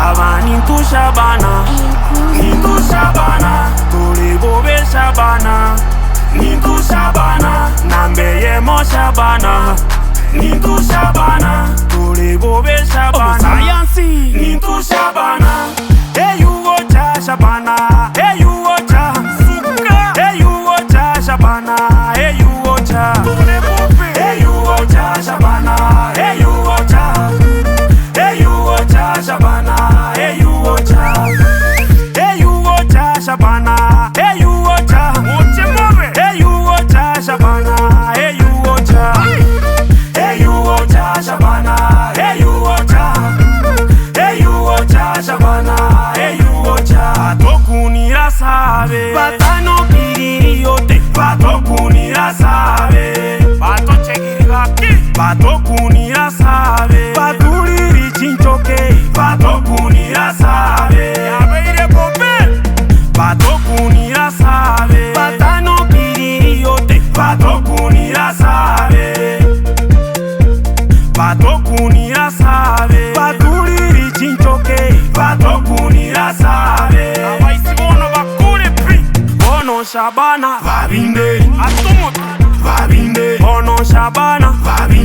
Aba Ninku Shabana, Ninku Shabana, Tuli Bobe Shabana, Ninku Shabana, Nambeye Mo Shabana, Ninku Shabana, Tuli Bobe Shabana, Science, Ninku Shabana, hey you watcha Shabana, hey you watcha, hey you watcha Shabana, hey you watcha, hey you watcha Shabana, hey you watcha, hey you watcha Shabana, hey you watcha, hey you watcha Shabana, hey you watcha, hey you watcha Shabana, hey you watcha, hey you watcha Shabana, hey you watcha, hey you watcha Shabana, hey you watcha. Batokunira sabe, batano kiriote, batokunira sabe, bato chekiraki, batokunira sabe, batuliri chinchoke, batokunira sabe, abeire pope, batokunira sabe, batano kiriote, batokunira sabe, batokunira sabe, batuliri chinchoke, batokunira sabe. Abaisibono bakule pri, Bono Shabana, Babinde, Atumo, Babinde, Bono Shabana, Babinde.